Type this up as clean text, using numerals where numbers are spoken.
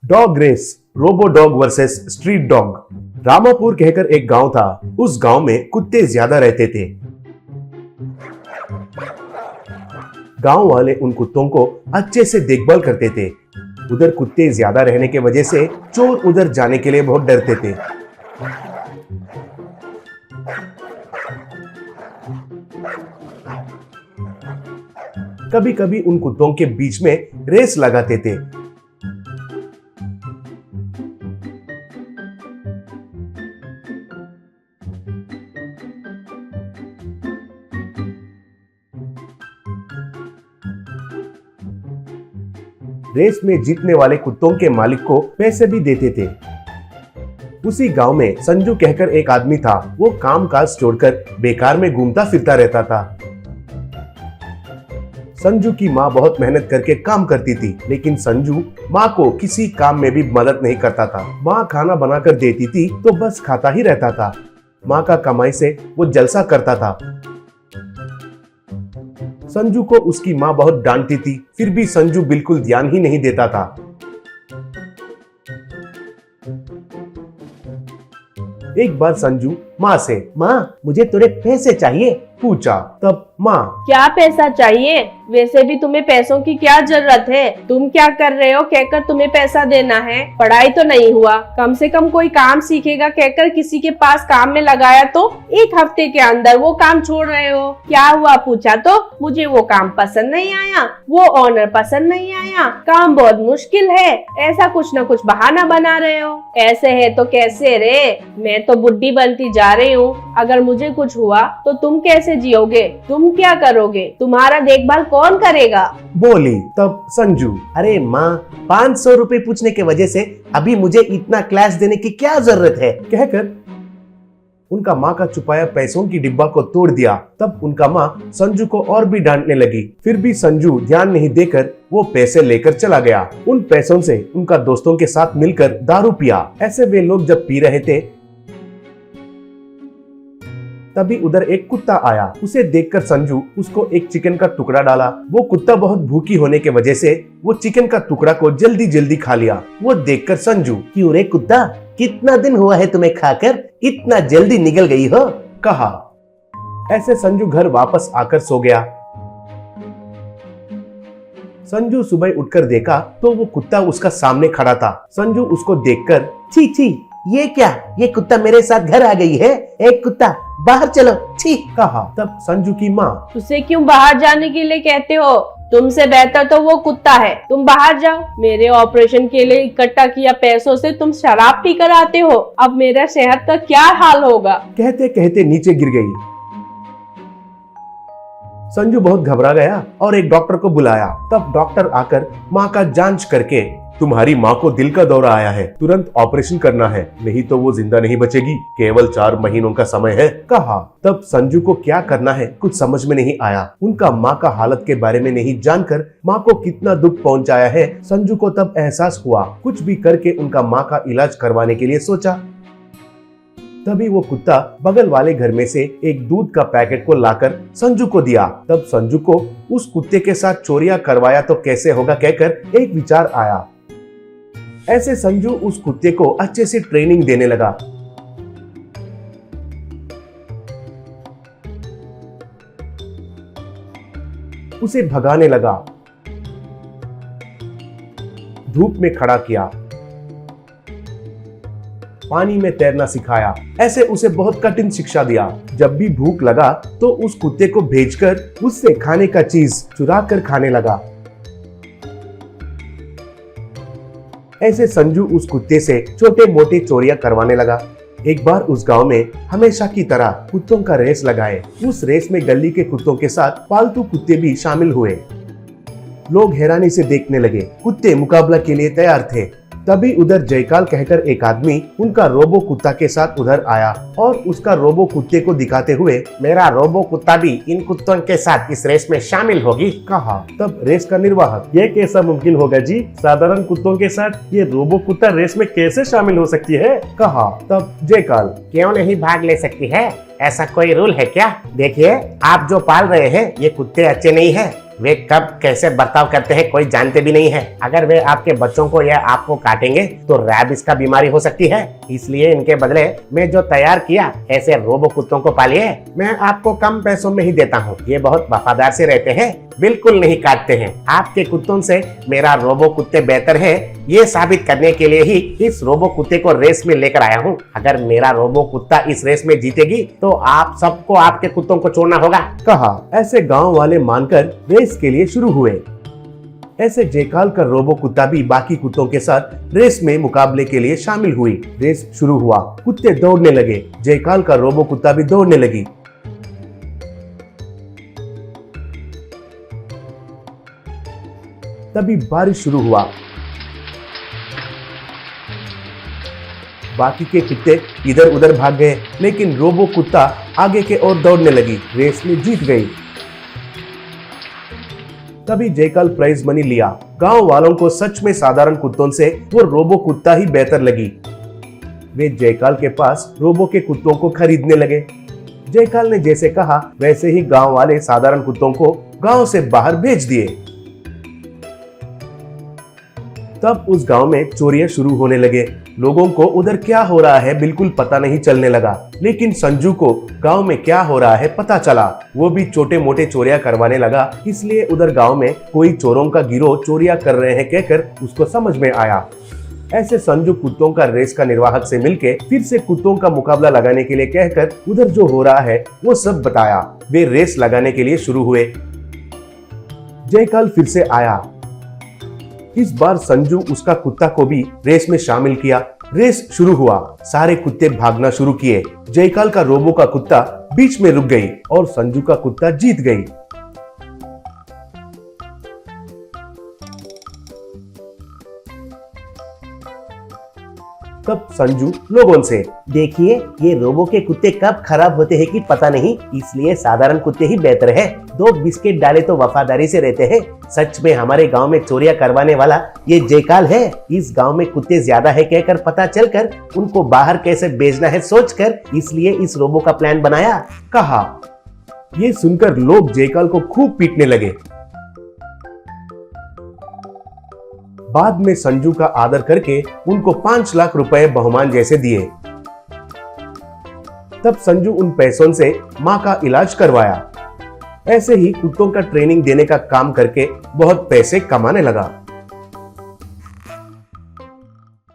Dog race, robo dog versus street dog. Ramapur कहकर एक गांव था। उस गांव में कुत्ते ज्यादा रहते थे। गांव वाले उन कुत्तों को अच्छे से देखभाल करते थे। उधर कुत्ते ज्यादा रहने के वजह से चोर उधर जाने के लिए बहुत डरते थे। कभी कभी उन कुत्तों के बीच में रेस लगाते थे। रेस में जीतने वाले कुत्तों के मालिक को पैसे भी देते थे। उसी गांव में संजू कहकर एक आदमी था। वो काम काज छोड़कर बेकार में घूमता फिरता रहता था। संजू की माँ बहुत मेहनत करके काम करती थी, लेकिन संजू माँ को किसी काम में भी मदद नहीं करता था। माँ खाना बनाकर देती थी तो बस खाता ही रहता था। माँ का कमाई से वो जलसा करता था। संजू को उसकी माँ बहुत डांटती थी, फिर भी संजू बिल्कुल ध्यान ही नहीं देता था। एक बार संजू माँ से, माँ मुझे थोड़े पैसे चाहिए, पूछा। तब माँ, क्या पैसा चाहिए? वैसे भी तुम्हें पैसों की क्या जरूरत है? तुम क्या कर रहे हो कहकर तुम्हें पैसा देना है? पढ़ाई तो नहीं हुआ, कम से कम कोई काम सीखेगा कहकर किसी के पास काम में लगाया तो एक हफ्ते के अंदर वो काम छोड़ रहे हो। क्या हुआ पूछा तो मुझे वो काम पसंद नहीं आया, वो ऑनर पसंद नहीं आया, काम बहुत मुश्किल है, ऐसा कुछ न कुछ बहाना बना रहे हो। ऐसे है तो कैसे रे? मैं तो बुढ़ी बनती जा रही हूँ। अगर मुझे कुछ हुआ तो तुम कैसे जियोगे? तुम क्या करोगे? तुम्हारा देखभाल कौन करेगा? बोली। तब संजू, अरे माँ 500 रुपए पूछने के वजह से अभी मुझे इतना क्लास देने की क्या जरूरत है, कहकर उनका माँ का छुपाया पैसों की डिब्बा को तोड़ दिया। तब उनका माँ संजू को और भी डांटने लगी, फिर भी संजू ध्यान नहीं देकर वो पैसे लेकर चला गया। उन पैसों से उनका दोस्तों के साथ मिलकर दारू पिया। ऐसे वे लोग जब पी रहे थे तभी उधर एक कुत्ता आया। उसे देखकर संजू उसको एक चिकन का टुकड़ा डाला। वो कुत्ता बहुत भूखी होने के वजह से वो चिकन का टुकड़ा को जल्दी जल्दी खा लिया। वो देखकर संजू, क्यों रे कुत्ता, कितना दिन हुआ है तुम्हें खाकर, इतना जल्दी निकल गई हो, कहा। ऐसे संजू घर वापस आकर सो गया। संजू सुबह उठकर देखा तो वो कुत्ता उसका सामने खड़ा था। संजू उसको देखकर, छी छी, ये क्या, ये कुत्ता मेरे साथ घर आ गई है, एक कुत्ता बाहर चलो, छी, कहा। तब संजू की माँ, उसे क्यों बाहर जाने के लिए कहते हो? तुमसे बेहतर तो वो कुत्ता है, तुम बाहर जाओ। मेरे ऑपरेशन के लिए इकट्ठा किया पैसों से तुम शराब पी कर आते हो, अब मेरा सेहत का क्या हाल होगा? कहते कहते नीचे गिर गई। संजू बहुत घबरा गया और एक डॉक्टर को बुलाया। तब डॉक्टर आकर माँ का जांच करके, तुम्हारी माँ को दिल का दौरा आया है, तुरंत ऑपरेशन करना है, नहीं तो वो जिंदा नहीं बचेगी, केवल 4 महीनों का समय है, कहा। तब संजू को क्या करना है कुछ समझ में नहीं आया। उनका माँ का हालत के बारे में नहीं जानकर माँ को कितना दुख पहुँचाया है, संजू को तब एहसास हुआ। कुछ भी करके उनका माँ का इलाज करवाने के लिए सोचा। तभी वो कुत्ता बगल वाले घर में से एक दूध का पैकेट को लाकर संजू को दिया। तब संजू को उस कुत्ते के साथ चोरियां करवाया तो कैसे होगा कहकर एक विचार आया। ऐसे संजू उस कुत्ते को अच्छे से ट्रेनिंग देने लगा। उसे भगाने लगा, धूप में खड़ा किया, पानी में तैरना सिखाया। ऐसे उसे बहुत कठिन शिक्षा दिया। जब भी भूख लगा तो उस कुत्ते को भेजकर उससे खाने का चीज चुरा कर खाने लगा। ऐसे संजू उस कुत्ते से छोटे मोटे चोरियां करवाने लगा। एक बार उस गांव में हमेशा की तरह कुत्तों का रेस लगाए। उस रेस में गली के कुत्तों के साथ पालतू कुत्ते भी शामिल हुए। लोग हैरानी से देखने लगे। कुत्ते मुकाबला के लिए तैयार थे। तभी उधर जयकाल कहकर एक आदमी उनका रोबो कुत्ता के साथ उधर आया और उसका रोबो कुत्ते को दिखाते हुए, मेरा रोबो कुत्ता भी इन कुत्तों के साथ इस रेस में शामिल होगी, कहा। तब रेस का निर्वाहक, ये कैसा मुमकिन होगा जी, साधारण कुत्तों के साथ ये रोबो कुत्ता रेस में कैसे शामिल हो सकती है, कहा। तब जयकाल, क्यों नहीं भाग ले सकती है, ऐसा कोई रूल है क्या? देखिए आप जो पाल रहे हैं ये कुत्ते अच्छे नहीं है, वे कब कैसे बर्ताव करते हैं कोई जानते भी नहीं है। अगर वे आपके बच्चों को या आपको काटेंगे तो रैबिस का बीमारी हो सकती है। इसलिए इनके बदले मैं जो तैयार किया ऐसे रोबो कुत्तों को पालिए। मैं आपको कम पैसों में ही देता हूँ। ये बहुत वफादार से रहते हैं, बिल्कुल नहीं काटते हैं। आपके कुत्तों से मेरा रोबो कुत्ते बेहतर है, ये साबित करने के लिए ही इस रोबो कुत्ते को रेस में लेकर आया हूँ। अगर मेरा रोबो कुत्ता इस रेस में जीतेगी तो आप सबको आपके कुत्तों को छोड़ना होगा। कहा। ऐसे गांव वाले मानकर रेस के लिए शुरू हुए। ऐसे जयकाल का रोबो कुत्ता भी बाकी कुत्तों के साथ रेस में मुकाबले के लिए शामिल हुई। रेस शुरू हुआ, कुत्ते दौड़ने लगे, जयकाल का रोबो कुत्ता भी दौड़ने लगी। तभी बारिश शुरू हुआ। बाकी के कुत्ते इधर उधर भाग गए, लेकिन रोबो कुत्ता आगे के ओर दौड़ने लगी, रेस में जीत गई। तभी जयकाल प्राइज मनी लिया। गांव वालों को सच में साधारण कुत्तों से वो रोबो कुत्ता ही बेहतर लगी। वे जयकाल के पास रोबो के कुत्तों को खरीदने लगे। जयकाल ने जैसे कहा वैसे ही गांव वाले साधारण कुत्तों को गांव से बाहर भेज दिए। तब उस गांव में चोरियां शुरू होने लगे। लोगों को उधर क्या हो रहा है बिल्कुल पता नहीं चलने लगा, लेकिन संजू को गांव में क्या हो रहा है पता चला। वो भी छोटे मोटे चोरियां करवाने लगा। इसलिए उधर गांव में कोई चोरों का गिरोह चोरियां कर रहे हैं कहकर उसको समझ में आया। ऐसे संजू कुत्तों का रेस का निर्वाहक से मिलके फिर से कुत्तों का मुकाबला लगाने के लिए कहकर उधर जो हो रहा है वो सब बताया। वे रेस लगाने के लिए शुरू हुए। जयकाल फिर से आया। इस बार संजू उसका कुत्ता को भी रेस में शामिल किया। रेस शुरू हुआ, सारे कुत्ते भागना शुरू किए। जयकाल का रोबो का कुत्ता बीच में रुक गई और संजू का कुत्ता जीत गई। तब संजू लोगों से, देखिए ये रोबो के कुत्ते कब खराब होते हैं कि पता नहीं, इसलिए साधारण कुत्ते ही बेहतर है। 2 बिस्किट डाले तो वफादारी से रहते हैं। सच में हमारे गांव में चोरियां करवाने वाला ये जयकाल है। इस गांव में कुत्ते ज्यादा है कहकर पता चलकर उनको बाहर कैसे भेजना है सोचकर इसलिए इस रोबो का प्लान बनाया। कहा। ये सुनकर लोग जयकाल को खूब पीटने लगे। बाद में संजू का आदर करके उनको 5 लाख रुपए बहुमान जैसे दिए। तब संजू उन पैसों से मां का इलाज करवाया। ऐसे ही कुत्तों का ट्रेनिंग देने का काम करके बहुत पैसे कमाने लगा।